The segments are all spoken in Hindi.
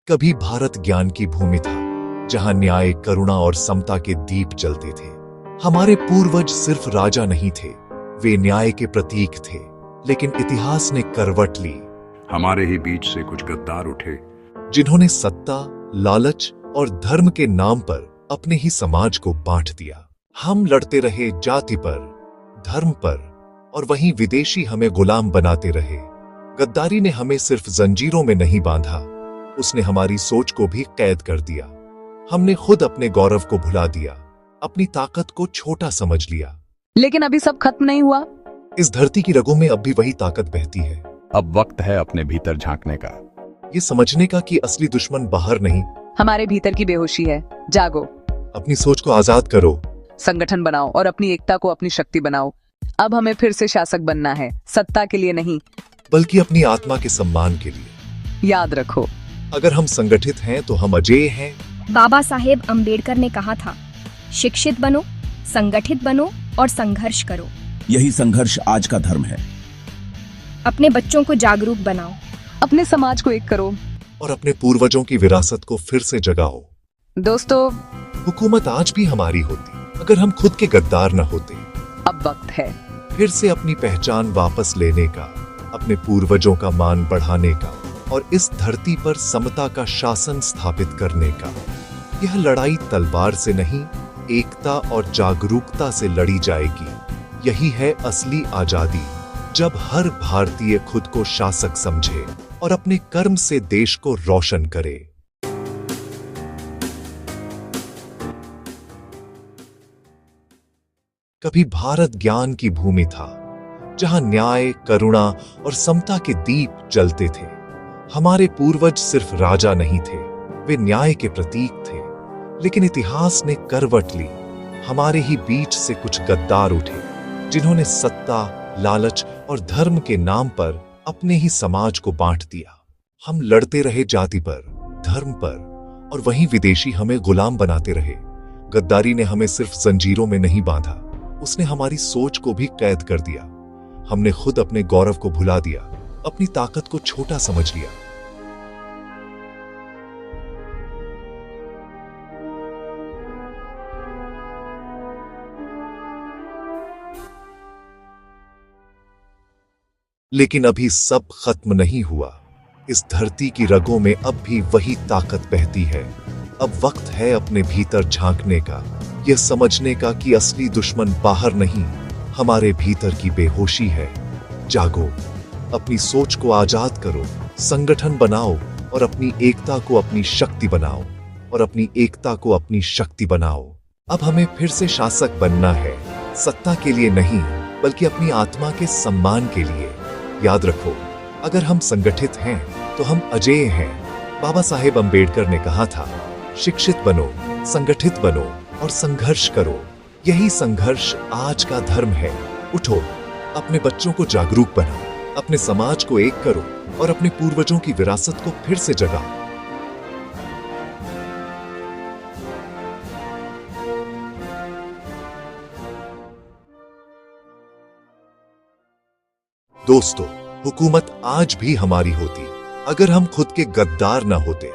कभी भारत ज्ञान की भूमि था, जहां न्याय, करुणा और समता के दीप जलते थे। हमारे पूर्वज सिर्फ राजा नहीं थे, वे न्याय के प्रतीक थे। लेकिन इतिहास ने करवट ली। हमारे ही बीच से कुछ गद्दार उठे, जिन्होंने सत्ता, लालच और धर्म के नाम पर अपने ही समाज को बांट दिया। हम लड़ते रहे जाति पर, धर्म पर, और वहीं विदेशी हमें गुलाम बनाते रहे। गद्दारी ने हमें सिर्फ जंजीरों में नहीं बांधा, उसने हमारी सोच को भी कैद कर दिया। हमने खुद अपने गौरव को भुला दिया, अपनी ताकत को छोटा समझ लिया। लेकिन अभी सब खत्म नहीं हुआ। इस धरती की रगों में अब भी वही ताकत बहती है। अब वक्त है अपने भीतर झांकने का, ये समझने का कि असली दुश्मन बाहर नहीं, हमारे भीतर की बेहोशी है। जागो, अपनी सोच को आजाद करो, संगठन बनाओ और अपनी एकता को अपनी शक्ति बनाओ। अब हमें फिर से शासक बनना है, सत्ता के लिए नहीं, बल्कि अपनी आत्मा के सम्मान के लिए। याद रखो, अगर हम संगठित हैं तो हम अजेय हैं। बाबा साहेब अंबेडकर ने कहा था, शिक्षित बनो, संगठित बनो और संघर्ष करो। यही संघर्ष आज का धर्म है। अपने बच्चों को जागरूक बनाओ, अपने समाज को एक करो और अपने पूर्वजों की विरासत को फिर से जगाओ। दोस्तों, हुकूमत आज भी हमारी होती अगर हम खुद के गद्दार न होते। अब वक्त है फिर से अपनी पहचान वापस लेने का, अपने पूर्वजों का मान बढ़ाने का और इस धरती पर समता का शासन स्थापित करने का। यह लड़ाई तलवार से नहीं, एकता और जागरूकता से लड़ी जाएगी। यही है असली आजादी, जब हर भारतीय खुद को शासक समझे और अपने कर्म से देश को रोशन करे। कभी भारत ज्ञान की भूमि था, जहां न्याय, करुणा और समता के दीप जलते थे। हमारे पूर्वज सिर्फ राजा नहीं थे, वे न्याय के प्रतीक थे। लेकिन इतिहास ने करवट ली। हमारे ही बीच से कुछ गद्दार उठे, जिन्होंने सत्ता, लालच और धर्म के नाम पर अपने ही समाज को बांट दिया। हम लड़ते रहे जाति पर, धर्म पर, और वहीं विदेशी हमें गुलाम बनाते रहे। गद्दारी ने हमें सिर्फ जंजीरों में नहीं बांधा, उसने हमारी सोच को भी कैद कर दिया। हमने खुद अपने गौरव को भुला दिया, अपनी ताकत को छोटा समझ लिया। लेकिन अभी सब खत्म नहीं हुआ। इस धरती की रगों में अब भी वही ताकत बहती है। अब वक्त है अपने भीतर झांकने का, यह समझने का कि असली दुश्मन बाहर नहीं, हमारे भीतर की बेहोशी है। जागो, अपनी सोच को आजाद करो, संगठन बनाओ और अपनी एकता को अपनी शक्ति बनाओ, और अपनी एकता को अपनी शक्ति बनाओ। अब हमें फिर से शासक बनना है, सत्ता के लिए नहीं, बल्कि अपनी आत्मा के सम्मान के लिए। याद रखो, अगर हम संगठित हैं तो हम अजेय हैं। बाबा साहेब अंबेडकर ने कहा था, शिक्षित बनो, संगठित बनो और संघर्ष करो। यही संघर्ष आज का धर्म है। उठो, अपने बच्चों को जागरूक बनाओ, अपने समाज को एक करो और अपने पूर्वजों की विरासत को फिर से जगाओ। दोस्तों, हुकूमत आज भी हमारी होती अगर हम खुद के गद्दार न होते।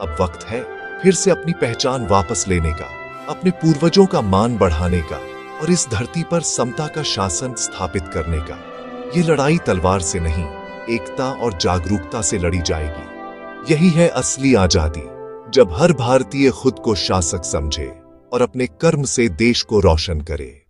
अब वक्त है फिर से अपनी पहचान वापस लेने का, अपने पूर्वजों का मान बढ़ाने का और इस धरती पर समता का शासन स्थापित करने का। ये लड़ाई तलवार से नहीं, एकता और जागरूकता से लड़ी जाएगी। यही है असली आजादी, जब हर भारतीय खुद को शासक समझे और अपने कर्म से देश को रोशन करे।